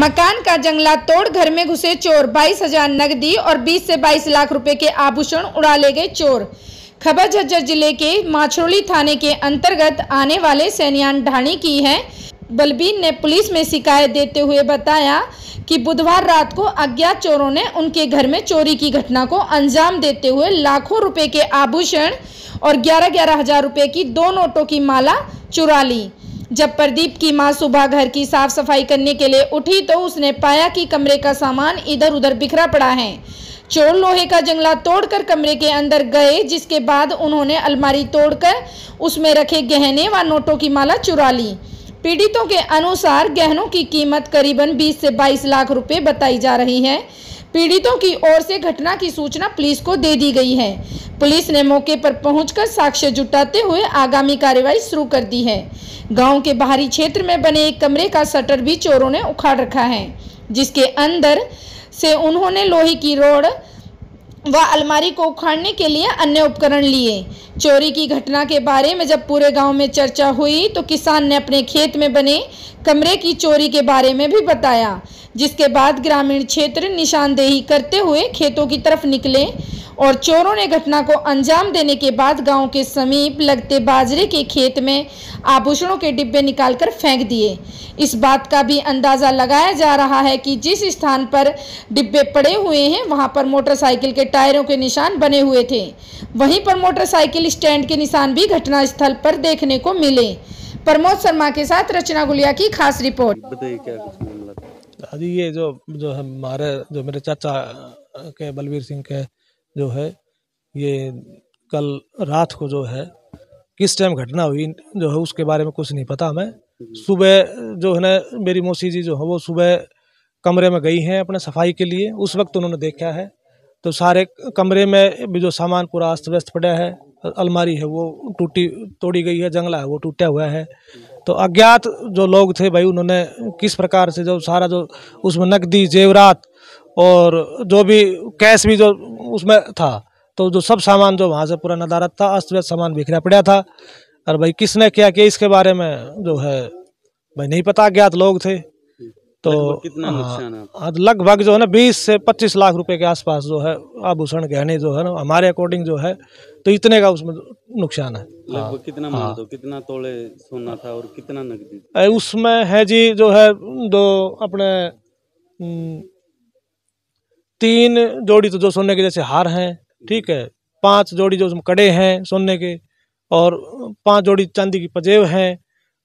मकान का जंगला तोड़ घर में घुसे चोर, 22,000 नकदी और 20 से 22 लाख रुपए के आभूषण उड़ा ले गए चोर। खबर झज्जर जिले के माछरोली थाने के अंतर्गत आने वाले सैनियान ढाणी की है। बलबीर ने पुलिस में शिकायत देते हुए बताया कि बुधवार रात को अज्ञात चोरों ने उनके घर में चोरी की घटना को अंजाम देते हुए लाखों रुपए के आभूषण और 11-11 हजार रुपए की 2 नोटों की माला चुरा ली। जब प्रदीप की मां सुबह घर की साफ सफाई करने के लिए उठी तो उसने पाया कि कमरे का सामान इधर उधर बिखरा पड़ा है। चोर लोहे का जंगला तोड़कर कमरे के अंदर गए, जिसके बाद उन्होंने अलमारी तोड़कर उसमें रखे गहने व नोटों की माला चुरा ली। पीड़ितों के अनुसार गहनों की कीमत करीबन 20 से 22 लाख रुपए बताई जा रही है। पीड़ितों की ओर से घटना की सूचना पुलिस को दे दी गई है। पुलिस ने मौके पर पहुंचकर साक्ष्य जुटाते हुए आगामी कार्रवाई शुरू कर दी है। गांव के बाहरी क्षेत्र में बने एक कमरे का शटर भी चोरों ने उखाड़ रखा है, जिसके अंदर से उन्होंने लोहे की रोड व अलमारी को उखाड़ने के लिए अन्य उपकरण लिए। चोरी की घटना के बारे में जब पूरे गांव में चर्चा हुई तो किसान ने अपने खेत में बने कमरे की चोरी के बारे में भी बताया, जिसके बाद ग्रामीण क्षेत्र निशानदेही करते हुए खेतों की तरफ निकले और चोरों ने घटना को अंजाम देने के बाद गांव के समीप लगते बाजरे के खेत में आभूषणों के डिब्बे निकालकर फेंक दिए। इस बात का भी अंदाजा लगाया जा रहा है कि जिस स्थान पर डिब्बे पड़े हुए हैं वहां पर मोटरसाइकिल के टायरों के निशान बने हुए थे। वहीं पर मोटरसाइकिल स्टैंड के निशान भी घटनास्थल पर देखने को मिले। प्रमोद शर्मा के साथ रचना गुलिया की खास रिपोर्ट। बताइए क्या कुछ मामला था? जी ये जो हमारे मेरे चाचा के बलबीर सिंह के जो है ये कल रात को जो है किस टाइम घटना हुई जो है उसके बारे में कुछ नहीं पता हमें। सुबह जो है ना मेरी मौसी जी जो है वो सुबह कमरे में गई हैं अपने सफाई के लिए। उस वक्त उन्होंने देखा है तो सारे कमरे में भी जो सामान पूरा अस्त व्यस्त पड़ा है। अलमारी है वो तोड़ी गई है, जंगला है वो टूटा हुआ है। तो अज्ञात जो लोग थे भाई उन्होंने किस प्रकार से जो सारा जो उसमें नकदी जेवरात और जो भी कैश भी जो उसमें था तो जो सब सामान जो वहाँ से पूरा नदारत था, अस्त व्यस्त सामान बिखरा पड़ा था। और भाई किसने क्या किया इसके बारे में जो है भाई नहीं पता, अज्ञात लोग थे। तो कितना नुकसान है? लगभग जो है ना 20 से 25 लाख रुपए के आसपास जो है आभूषण गहने जो है ना हमारे अकॉर्डिंग जो है तो इतने का उसमें नुकसान है। लगभग कितना मान दो, कितना तोले सोना था और कितना नकदी? उसमें है जी जो है दो अपने 3 जोड़ी तो जो सोने के जैसे हार हैं, ठीक है, 5 जोड़ी जो कड़े हैं सोने के और 5 जोड़ी चांदी की पजेब हैं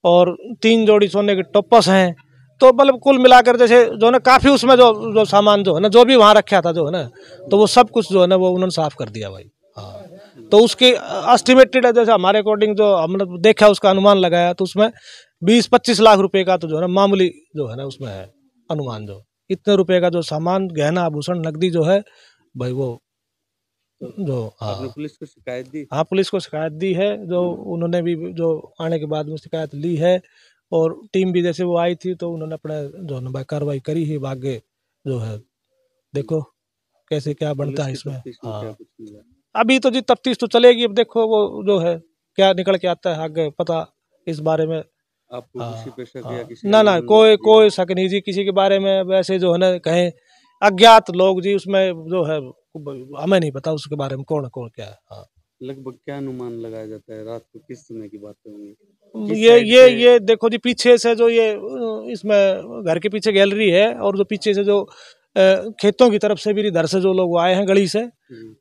और 3 जोड़ी सोने के टोपस हैं। तो मतलब कुल मिलाकर जैसे जो है काफ़ी उसमें जो सामान जो है ना जो भी वहाँ रखा था जो है ना तो वो सब कुछ जो है ना वो उन्होंने साफ कर दिया भाई। हाँ तो उसकी एस्टिमेटेड है जैसे हमारे अकॉर्डिंग जो हमने देखा उसका अनुमान लगाया तो उसमें 20-25 लाख रुपए का तो जो है ना मामूली जो है ना उसमें है अनुमान। जो इतने रुपए का जो सामान गहना आभूषण नकदी जो है भाई वो जो आपने पुलिस को शिकायत दी? हाँ पुलिस को शिकायत दी है। जो उन्होंने भी जो आने के बाद में शिकायत ली है और टीम भी जैसे वो आई थी तो उन्होंने अपने जो है कार्रवाई करी ही। आगे जो है देखो कैसे क्या बनता है इसमें। हाँ अभी तो जी तफ्तीश तो चलेगी, अब देखो वो जो है क्या निकल के आता है आगे पता इस बारे में। आपको किसी पे शक या किसी ना कोई शक नहीं जी किसी के बारे में। वैसे जो है ना कहें अज्ञात लोग जी उसमें जो है हमें नहीं पता उसके बारे में कौन क्या है। हाँ लगभग क्या अनुमान लगाया जाता है? रात को किस समय की बातें होंगी? ये देखो जी पीछे से जो ये इसमें घर के पीछे गैलरी है और जो पीछे से जो खेतों की तरफ से भी इधर से जो लोग आए हैं गली से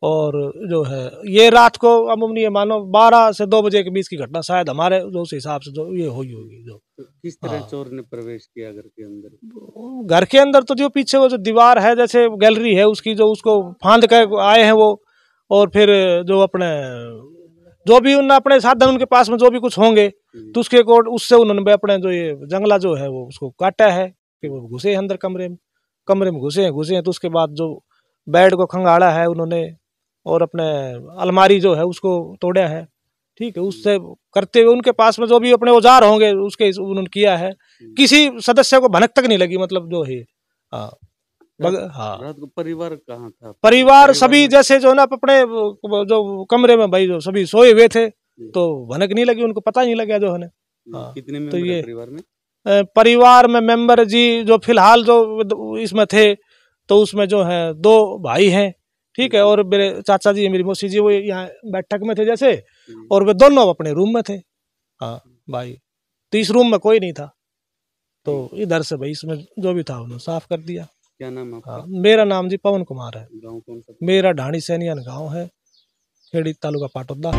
और जो है ये रात को अमूमन ये मानो 12 से 2 बजे के बीच की घटना शायद हमारे जो उस हिसाब से जो ये हुई होगी। जो तो किस तरह चोर ने प्रवेश किया घर के अंदर? घर के अंदर तो जो पीछे वो जो दीवार है जैसे गैलरी है उसकी जो उसको फांद कर आए हैं वो और फिर जो अपने जो भी उन अपने साधन उनके पास में जो भी कुछ होंगे तो उसके अकॉर्ड उससे उन्होंने अपने जो ये जंगला जो है वो उसको काटा है। फिर वो घुसे अंदर कमरे में घुसे हैं तो उसके बाद जो बेड को खंगाड़ा है उन्होंने और अपने अलमारी जो है उसको तोड़ा है, ठीक है। उससे करते हुए उनके पास में जो भी अपने औजार होंगे उसके उन्होंने किया है। किसी सदस्य को भनक तक नहीं लगी मतलब जो है। हाँ रात को परिवार कहाँ था? परिवार सभी जैसे जो ना अपने जो कमरे में भाई जो सभी सोए हुए थे तो भनक नहीं लगी, उनको पता नहीं लगा जो है ना। कितने मेंबर तो ये परिवार में? परिवार में मेंबर जी जो फिलहाल जो इसमें थे, तो उसमें जो है 2 भाई हैं, ठीक है, और मेरे चाचा जी मेरी मौसी जी वो यहाँ बैठक में थे जैसे, और वे दोनों अपने रूम में थे। हाँ भाई, तो इस रूम में कोई नहीं था, तो इधर से भाई इसमें जो भी था उन्होंने साफ कर दिया। क्या नाम है आपका? हाँ, मेरा नाम जी पवन कुमार है। गाँव कौन सा? मेरा ढाणी सैनियन गांव है, खेड़ी तालुका पाटोदा।